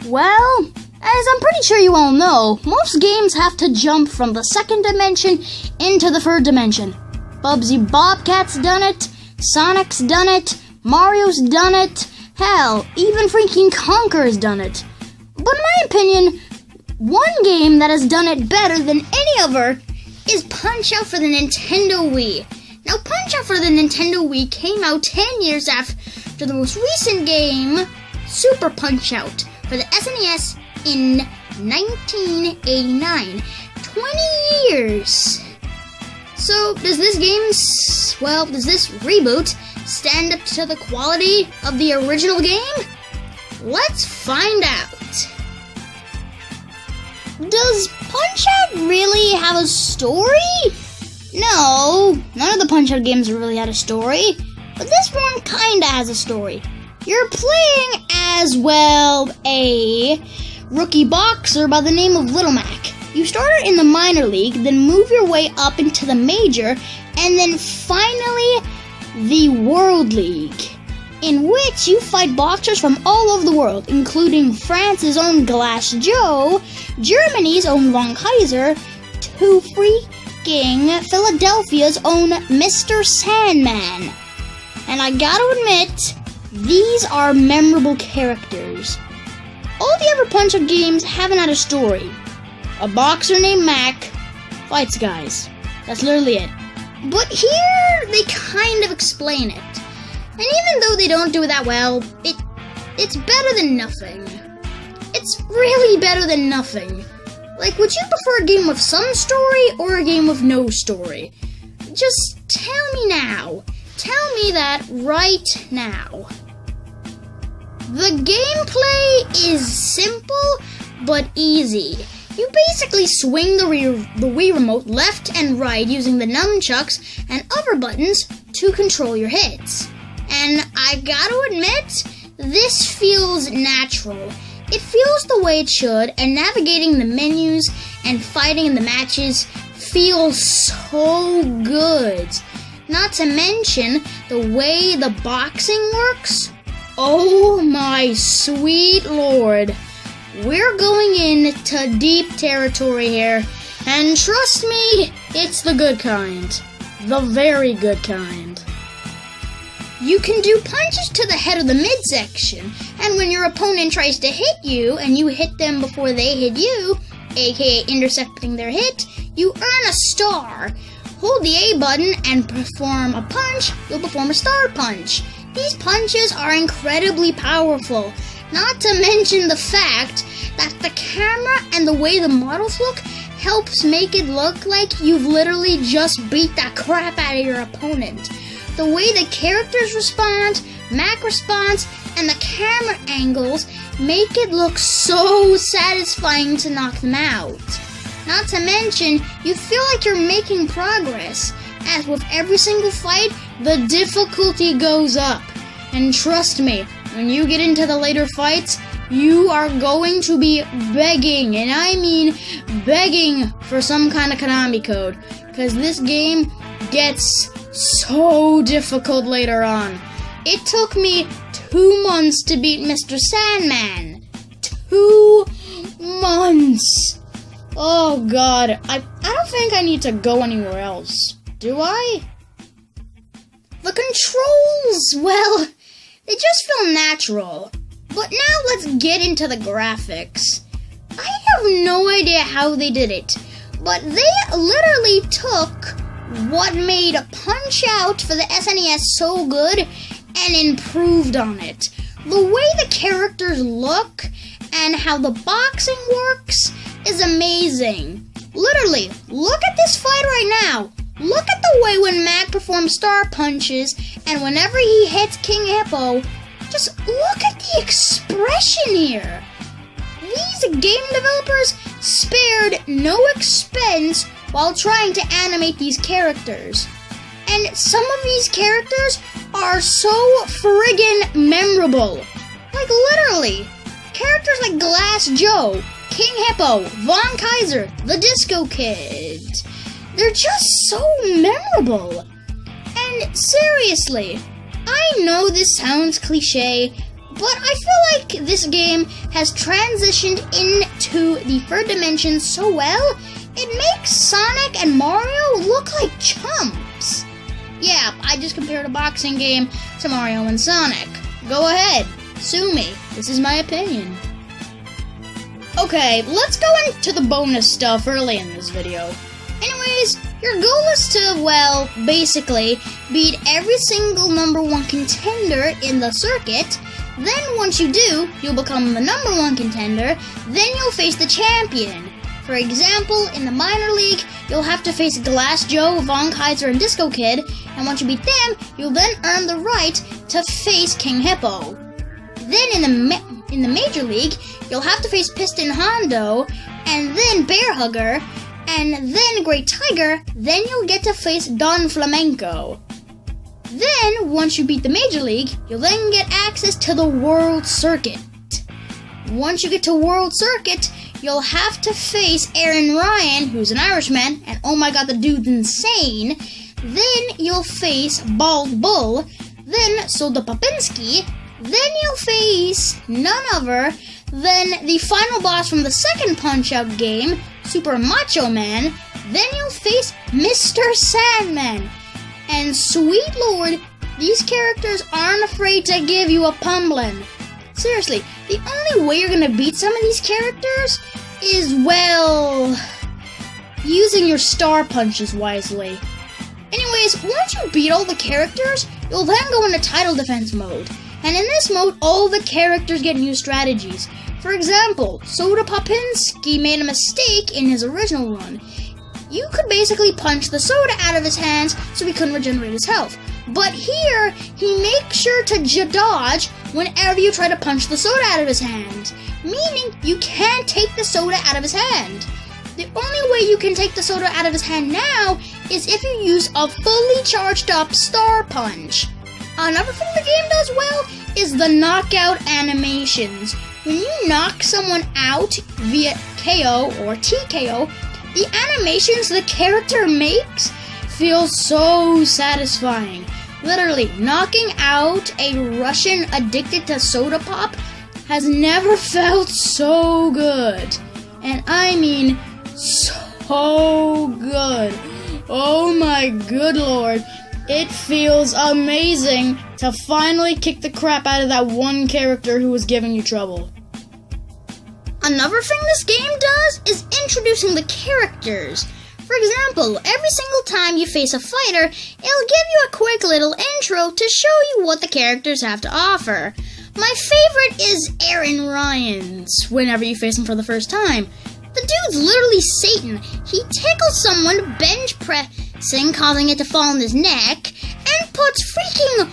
Well, as I'm pretty sure you all know, most games have to jump from the second dimension into the third dimension. Bubsy Bobcat's done it, Sonic's done it, Mario's done it, hell, even freaking Conker's done it. But in my opinion, one game that has done it better than any other is Punch-Out for the Nintendo Wii. Now, Punch-Out for the Nintendo Wii came out 10 years after the most recent game, Super Punch-Out, for the SNES in 1989. 20 years! So, does this reboot stand up to the quality of the original game? Let's find out. Does Punch-Out really have a story? No, none of the Punch-Out games really had a story, but this one kinda has a story. You're playing as, well, a rookie boxer by the name of Little Mac. You start in the minor league, then move your way up into the major, and then finally the World League, in which you fight boxers from all over the world, including France's own Glass Joe, Germany's own Von Kaiser, to freaking Philadelphia's own Mr. Sandman. And I gotta admit, these are memorable characters. All the other Punch-Out games haven't had a story. A boxer named Mac fights guys. That's literally it. But here, they kind of explain it. And even though they don't do it that well, it's better than nothing. It's really better than nothing. Like, would you prefer a game with some story or a game with no story? Just tell me now. Tell me that right now. The gameplay is simple but easy. You basically swing the Wii remote left and right using the nunchucks and other buttons to control your hits. And I gotta admit, this feels natural. It feels the way it should, and navigating the menus and fighting in the matches feels so good. Not to mention the way the boxing works. Oh my sweet lord. We're going into deep territory here, and trust me, it's the good kind. The very good kind. You can do punches to the head of the midsection, and when your opponent tries to hit you, and you hit them before they hit you, aka intercepting their hit, you earn a star. Hold the A button and perform a punch, you'll perform a star punch. These punches are incredibly powerful, not to mention the fact that the camera and the way the models look helps make it look like you've literally just beat the crap out of your opponent. The way the characters respond, Mac responds, and the camera angles make it look so satisfying to knock them out. Not to mention, you feel like you're making progress, as with every single fight, the difficulty goes up. And trust me, when you get into the later fights, you are going to be begging, and I mean begging, for some kind of Konami code, because this game gets so difficult later on. It took me 2 months to beat Mr. Sandman. 2 months! Oh god, I don't think I need to go anywhere else. Do I? The controls, well, they just feel natural. But now let's get into the graphics. I have no idea how they did it, but they literally took what made Punch-Out for the SNES so good and improved on it. The way the characters look and how the boxing works is amazing. Literally, look at this fight right now. Look at the way when Mac performs star punches and whenever he hits King Hippo, just look at the expression here. These game developers spared no expense while trying to animate these characters. And some of these characters are so friggin' memorable. Like literally, characters like Glass Joe, King Hippo, Von Kaiser, the Disco Kid. They're just so memorable. And seriously, I know this sounds cliche, But I feel like this game has transitioned into the third dimension so well, it makes Sonic and Mario look like chumps. Yeah, I just compared a boxing game to Mario and Sonic. Go ahead, sue me. This is my opinion. Okay, let's go into the bonus stuff early in this video. Anyways, your goal is to, well, basically, beat every single #1 contender in the circuit. Then once you do, you'll become the #1 contender. Then you'll face the champion. For example, in the minor league, you'll have to face Glass Joe, Von Kaiser, and Disco Kid. And once you beat them, you'll then earn the right to face King Hippo. Then in the major league, you'll have to face Piston Hondo, and then Bear Hugger, and then Great Tiger. Then you'll get to face Don Flamenco. Then, once you beat the Major League, you'll then get access to the World Circuit. Once you get to World Circuit, you'll have to face Aaron Ryan, who's an Irishman, and oh my god, the dude's insane. Then you'll face Bald Bull, then Soda Popinski, then you'll face none other than the final boss from the second Punch-Out game, Super Macho Man. Then you'll face Mr. Sandman. And sweet lord, these characters aren't afraid to give you a pummeling. Seriously, the only way you're gonna beat some of these characters is, well, using your star punches wisely. Anyways, once you beat all the characters, you'll then go into title defense mode. And in this mode, all the characters get new strategies. For example, Soda Popinski made a mistake in his original run. You could basically punch the soda out of his hands so he couldn't regenerate his health. But here, he makes sure to dodge whenever you try to punch the soda out of his hand. Meaning, you can't take the soda out of his hand. The only way you can take the soda out of his hand now is if you use a fully charged up Star Punch. Another thing the game does well is the knockout animations. When you knock someone out via KO or TKO, the animations the character makes feel so satisfying. Literally, knocking out a Russian addicted to soda pop has never felt so good. And I mean, so good. Oh my good lord. It feels amazing to finally kick the crap out of that one character who was giving you trouble. Another thing this game does is introducing the characters. For example, every single time you face a fighter, it'll give you a quick little intro to show you what the characters have to offer. My favorite is Aaron Ryan's, whenever you face him for the first time. The dude's literally Satan. He tickles someone bench pressing, causing it to fall on his neck, and puts freaking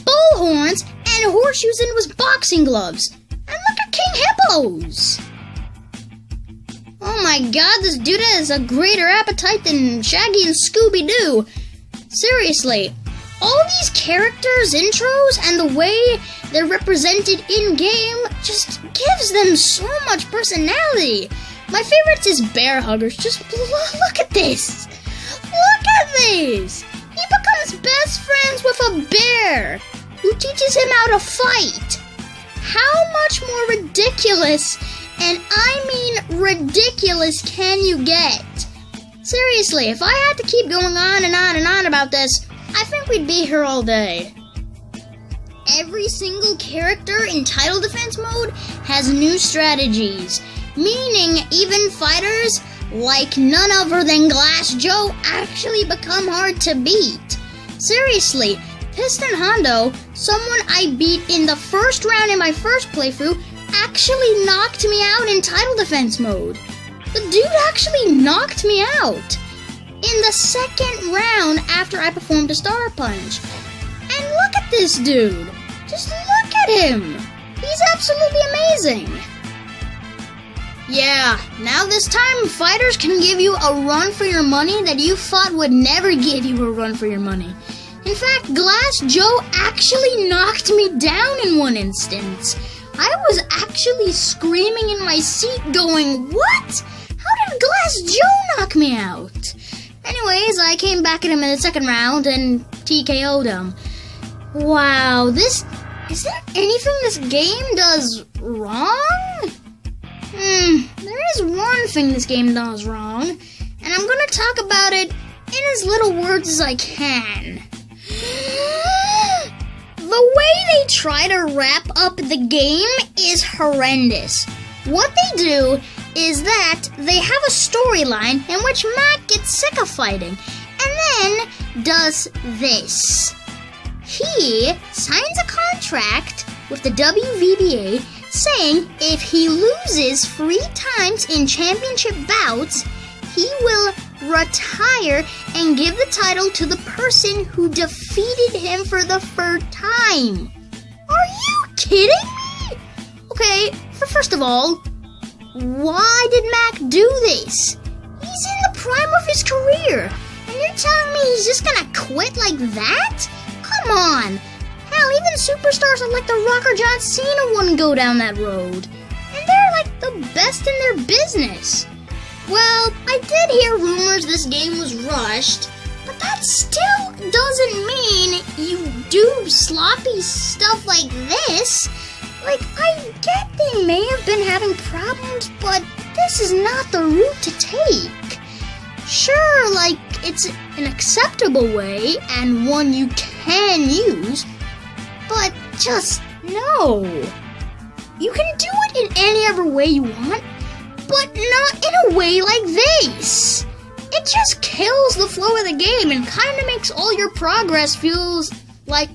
bull horns and horseshoes into his boxing gloves. And look at King Hippos! Oh my god, this dude has a greater appetite than Shaggy and Scooby-Doo. Seriously, all these characters' intros and the way they're represented in-game just gives them so much personality. My favorite is Bear Huggers. Just look at this. Look at this. He becomes best friends with a bear who teaches him how to fight. How much more ridiculous, and I mean ridiculous, can you get? Seriously, if I had to keep going on and on and on about this, I think we'd be here all day. Every single character in title defense mode has new strategies, meaning even fighters like none other than Glass Joe actually become hard to beat. Seriously, Piston Hondo, someone I beat in the first round in my first playthrough, actually knocked me out in title defense mode. The dude actually knocked me out in the second round after I performed a Star Punch. And look at this dude. Just look at him. He's absolutely amazing. Yeah, now this time fighters can give you a run for your money that you thought would never give you a run for your money. In fact, Glass Joe actually knocked me down in one instance. I was actually screaming in my seat going, what? How did Glass Joe knock me out? Anyways, I came back at him in the second round and TKO'd him. Wow, this Is there anything this game does wrong? There is one thing this game does wrong, and I'm gonna talk about it in as little words as I can. The way they try to wrap up the game is horrendous. What they do is that they have a storyline in which Mac gets sick of fighting, and then does this. He signs a contract with the WVBA saying if he loses 3 times in championship bouts, he will retire and give the title to the person who defeated him for the 3rd time. Are you kidding me? Okay, first of all, why did Mac do this? He's in the prime of his career, and you're telling me he's just gonna quit like that? Come on! Hell, even superstars like The Rock or John Cena wouldn't go down that road. And they're like the best in their business. Well, I did hear rumors this game was rushed, but that still doesn't mean you do sloppy stuff like this. Like, I get they may have been having problems, but this is not the route to take. Sure, like, it's an acceptable way and one you can use, but just no. You can do it in any other way you want, but not in a way like this. It just kills the flow of the game and kind of makes all your progress feels like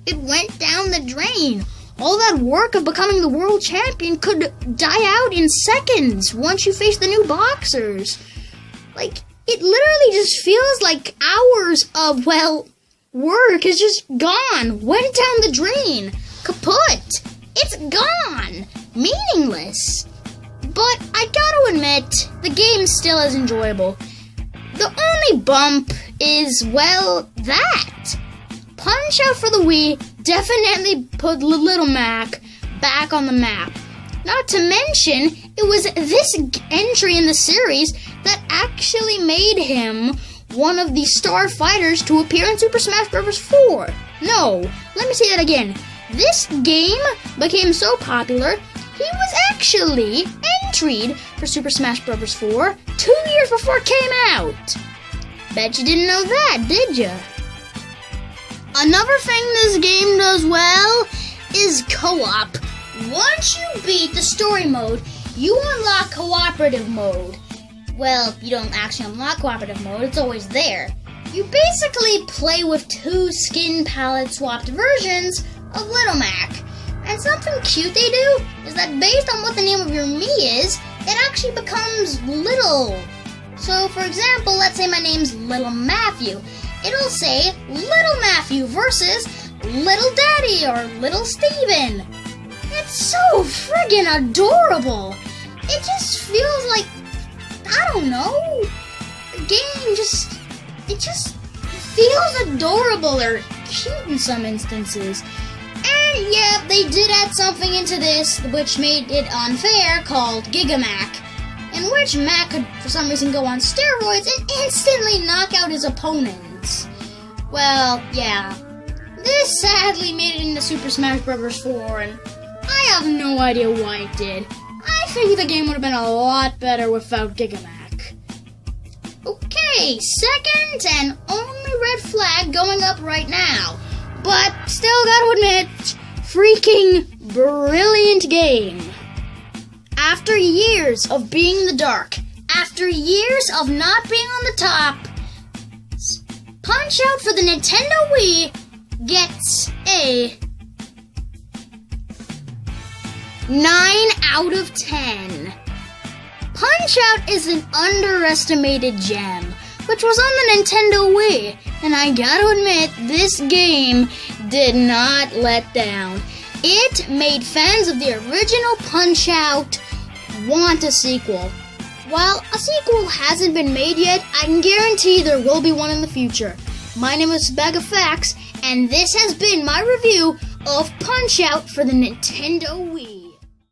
it went down the drain. All that work of becoming the world champion could die out in seconds once you face the new boxers. Like, it literally just feels like hours of, well, work is just gone, went down the drain, kaput. It's gone, meaningless. But I gotta admit, the game still is enjoyable. The only bump is, well, that. Punch-Out for the Wii definitely put Little Mac back on the map. Not to mention, it was this entry in the series that actually made him one of the star fighters to appear in Super Smash Bros. 4. No, let me say that again. This game became so popular, he was actually entered for Super Smash Bros. 4 2 years before it came out. Bet you didn't know that, did ya? Another thing this game does well is co-op. Once you beat the story mode, you unlock cooperative mode. Well, you don't actually unlock cooperative mode, it's always there. You basically play with 2 skin palette swapped versions of Little Mac. And something cute they do is that based on what the name of your Mii is, it actually becomes Little. So for example, let's say my name's Little Matthew. It'll say Little Matthew versus Little Daddy or Little Steven. It's so friggin' adorable. It just feels like, I don't know, the game it just feels adorable or cute in some instances. And yeah, they did add something into this which made it unfair called Gigamac, in which Mac could for some reason go on steroids and instantly knock out his opponents. Well, yeah, this sadly made it into Super Smash Bros. 4 and I have no idea why it did. I think the game would have been a lot better without Gigamac. Okay, second and only red flag going up right now. But still gotta admit, freaking brilliant game. After years of being in the dark, after years of not being on the top, Punch-Out for the Nintendo Wii gets a 9 out of 10. Punch-Out is an underestimated gem, which was on the Nintendo Wii, and I gotta admit, this game did not let down. It made fans of the original Punch-Out want a sequel. While a sequel hasn't been made yet, I can guarantee there will be one in the future. My name is Bag of Facts, and this has been my review of Punch-Out for the Nintendo Wii.